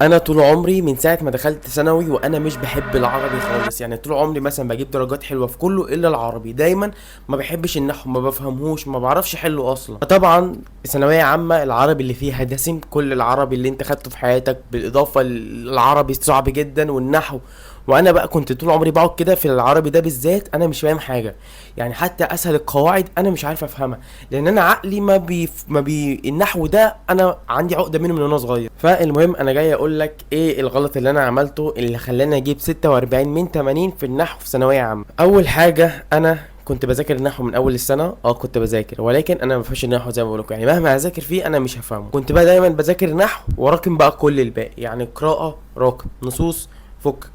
انا طول عمري من ساعه ما دخلت ثانوي وانا مش بحب العربي خالص، يعني طول عمري مثلا بجيب درجات حلوه في كله الا العربي. دايما ما بحبش النحو، ما بفهمهوش، ما بعرفش احله اصلا. فطبعا ثانويه عامه العربي اللي فيها دسم، كل العربي اللي انت خدته في حياتك بالاضافه للعربي صعب جدا والنحو. وانا بقى كنت طول عمري بقعد كده في العربي ده بالذات انا مش فاهم حاجه، يعني حتى اسهل القواعد انا مش عارف افهمها، لان انا عقلي النحو ده انا عندي عقده منه من وانا صغير. فالمهم انا جاي اقول لك ايه الغلط اللي انا عملته اللي خلاني اجيب 46 من 80 في النحو في ثانويه عامه. اول حاجه، انا كنت بذاكر النحو من اول السنه، كنت بذاكر، ولكن انا ما بفهمش النحو زي ما بقول لكم، يعني مهما اذاكر فيه انا مش هفهمه. كنت بقى دايما بذاكر نحو وراكم بقى كل الباقي، يعني قراءه راكم، نصوص فكك،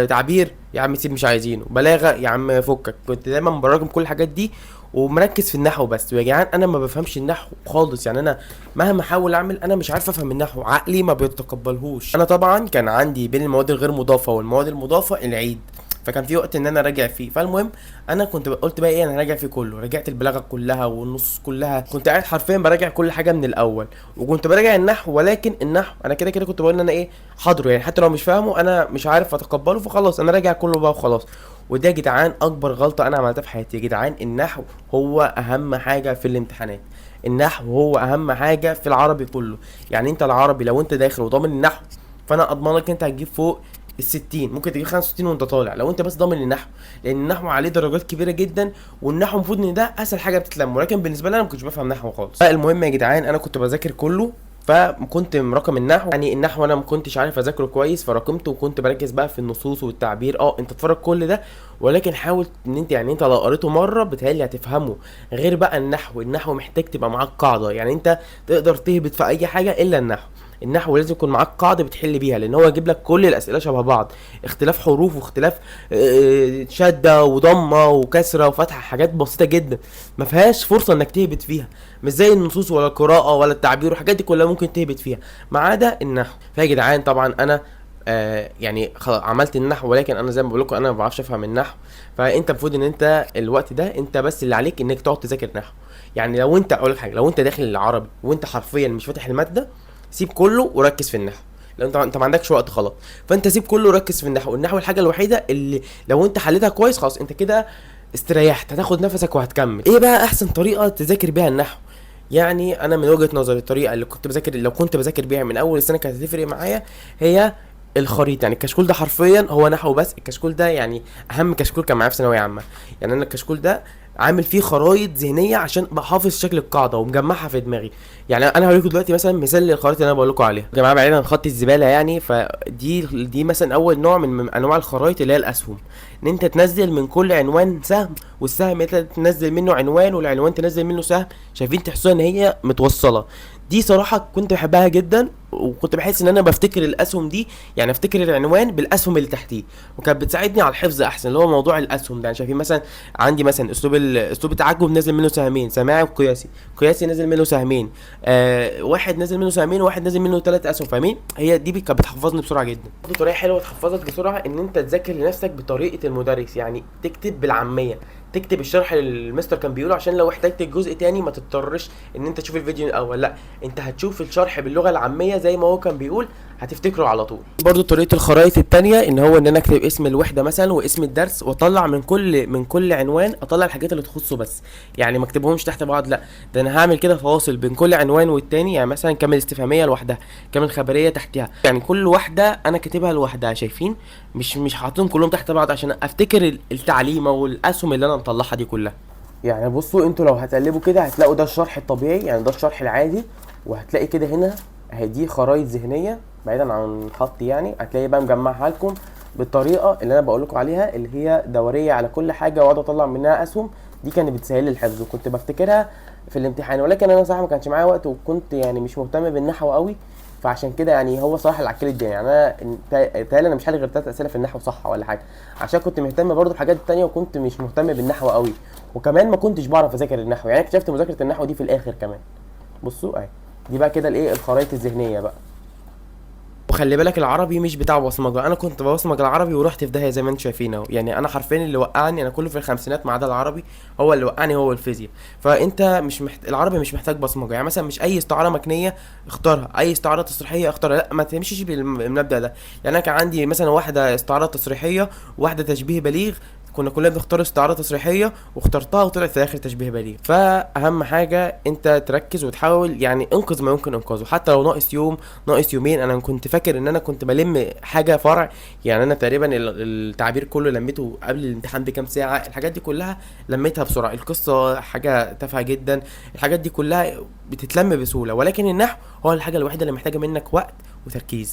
تعبير يا عم سيب مش عايزينه، بلاغه يا عم فكك. كنت دايما براكم كل الحاجات دي ومركز في النحو بس. ويا جدعان انا ما بفهمش النحو خالص، يعني انا مهما احاول اعمل انا مش عارف افهم النحو، عقلي ما بيتقبلهوش. انا طبعا كان عندي بين المواد الغير مضافه والمواد المضافه العيد، فكان في وقت ان انا راجع فيه. فالمهم انا كنت قلت بقى ايه، انا راجع فيه كله، رجعت البلاغه كلها والنصوص كلها، كنت قاعد حرفيا براجع كل حاجه من الاول. وكنت براجع النحو، ولكن النحو انا كده كده كنت بقول ان انا ايه حاضره، يعني حتى لو مش فاهمه انا مش عارف اتقبله، فخلاص انا راجع كله بقى وخلاص. وده يا جدعان اكبر غلطه انا عملتها في حياتي. يا جدعان النحو هو اهم حاجه في الامتحانات، النحو هو اهم حاجه في العربي كله. يعني انت العربي لو انت داخل وضامن النحو، فانا اضمن لك انت هتجيب فوق ال60، ممكن تجيب 65 وانت طالع لو انت بس ضامن النحو، لان النحو عليه درجات كبيره جدا. والنحو المفروض ان ده اسهل حاجه بتتلم، ولكن بالنسبه لي انا ما كنتش بفهم نحو خالص. فالمهم يا جدعان انا كنت بذاكر كله، فكنت مرقم النحو، يعني النحو انا ما كنتش عارف اذاكره كويس فرقمته، وكنت بركز بقى في النصوص والتعبير. انت تتفرج كل ده، ولكن حاول ان انت، يعني انت لو قريته مره بتهيألي هتفهمه. غير بقى النحو محتاج تبقى معاك قاعده، يعني انت تقدر تهبط في اي حاجه الا النحو. النحو لازم يكون معاك قاعده بتحل بيها، لان هو يجيب لك كل الاسئله شبه بعض، اختلاف حروف واختلاف شده وضمه وكسره وفتحه، حاجات بسيطه جدا ما فيهاش فرصه انك تهبط فيها، مش زي النصوص ولا القراءه ولا التعبير والحاجات دي كلها ممكن تهبط فيها ما عدا النحو. فيا جدعان طبعا انا يعني عملت النحو، ولكن انا زي ما بقول لكم انا ما بعرفش افهم النحو. فانت المفروض ان انت الوقت ده انت بس اللي عليك انك تقعد تذاكر نحو. يعني لو انت اقول لك حاجه، لو انت داخل العربي وانت حرفيا مش فاتح الماده، سيب كله وركز في النحو. لو انت ما عندكش وقت خلاص، فانت سيب كله وركز في النحو. النحو الحاجه الوحيده اللي لو انت حليتها كويس خلاص انت كده استريحت، هتاخد نفسك وهتكمل. ايه بقى احسن طريقه تذاكر بيها النحو؟ يعني انا من وجهة نظري الطريقه اللي كنت بذاكر، لو كنت بذاكر بيها من اول السنه كانت هتفرق معايا، هي الخريطه. يعني الكشكول ده حرفيا هو نحو بس، الكشكول ده يعني اهم كشكول كان معايا في ثانويه عامه. يعني انا الكشكول ده عامل فيه خرايط ذهنيه عشان بحافظ شكل القاعده ومجمعها في دماغي. يعني انا هوريكم دلوقتي مثلا مثال للخرائط اللي انا بقول لكم عليها يا جماعه، بعيدا عن خط الزباله، يعني فدي مثلا اول نوع من انواع الخرائط اللي هي الاسهم، ان انت تنزل من كل عنوان سهم، والسهم انت تنزل منه عنوان، والعنوان تنزل منه سهم. شايفين تحسوها ان هي متوصله. دي صراحه كنت بحبها جدا، وكنت بحس ان انا بفتكر الاسهم دي، يعني افتكر العنوان بالاسهم اللي تحتيه، وكانت بتساعدني على الحفظ احسن. اللي هو موضوع الاسهم ده، يعني شايفين مثلا عندي مثلا اسلوب التعجب نازل منه سهمين، سماعي وقياسي، قياسي نازل منه سهمين، واحد نازل منه سهمين وواحد نازل منه 3 اسهم. فاهمين؟ هي دي كانت بتحفظني بسرعه جدا. برضه طريقه حلوه تحفظك بسرعه ان انت تذاكر لنفسك بطريقه المدرس، يعني تكتب بالعاميه، تكتب الشرح اللي المستر كان بيقوله، عشان لو احتجت الجزء تاني ما تضطرش ان انت تشوف الفيديو من الاول، لا انت هتشوف الشرح باللغه العاميه زي ما هو كان بيقول، هتفتكره على طول. برضو طريقه الخرائط التانية ان هو ان انا اكتب اسم الوحده مثلا واسم الدرس، واطلع من كل عنوان اطلع الحاجات اللي تخصه بس، يعني ما اكتبهمش تحت بعض، لا ده انا هعمل كده فواصل بين كل عنوان والتاني. يعني مثلا كامل استفهاميه لوحدها، كامل خبريه تحتها، يعني كل واحده انا كاتبها لوحدها. شايفين؟ مش حاططهم كلهم تحت بعض عشان افتكر التعليمه والاسهم اللي انا مطلعها دي كلها. يعني بصوا انتوا لو هتقلبوا كده هتلاقوا ده الشرح الطبيعي، يعني ده الشرح العادي، وهتلاقي كده هنا اهي دي خرايط ذهنيه بعيدا عن الخط، يعني هتلاقي بقى مجمعها لكم بالطريقه اللي انا بقول لكم عليها، اللي هي دوريه على كل حاجه واقعد اطلع منها اسهم. دي كانت بتسهل لي الحفظ وكنت بفتكرها في الامتحان، ولكن انا صراحه ما كانش معايا وقت وكنت يعني مش مهتم بالنحو قوي، فعشان كده يعني هو صراحه اللي عكل الدنيا. يعني انا تهيألي انا مش حالي غير 3 اسئله في النحو صح ولا حاجه، عشان كنت مهتم برضو بحاجات تانية وكنت مش مهتم بالنحو قوي، وكمان ما كنتش بعرف اذاكر النحو. يعني اكتشفت مذاكره النحو دي في الاخر كمان. بصوا اهي دي بقى كده الايه الخرائط الذهنيه بقى. وخلي بالك العربي مش بتاع بصمجه، انا كنت ببصمج العربي ورحت في داهيه زي ما انتم شايفين اهو. يعني انا حرفيا اللي وقعني انا كله في الخمسينات ما عدا العربي، هو اللي وقعني هو الفيزياء. فانت مش العربي مش محتاج بصمجه. يعني مثلا مش اي استعاره مكنيه اختارها، اي استعاره تصريحيه اختارها، لا ما تمشيش بالمبدأ ده. يعني انا كان عندي مثلا واحده استعاره تصريحيه وواحده تشبيه بليغ، كنا كلنا بنختار استعاره تصريحيه واخترتها وطلعت في الاخر تشبيه بليغ. فاهم حاجه انت تركز وتحاول يعني انقذ ما يمكن انقاذه، حتى لو ناقص يوم ناقص يومين. انا كنت فاكر ان انا كنت بلم حاجه فرع، يعني انا تقريبا التعبير كله لميته قبل الامتحان بكام ساعه، الحاجات دي كلها لميتها بسرعه. القصه حاجه تافهه جدا، الحاجات دي كلها بتتلم بسهوله، ولكن النحو هو الحاجه الوحيده اللي محتاجه منك وقت وتركيز.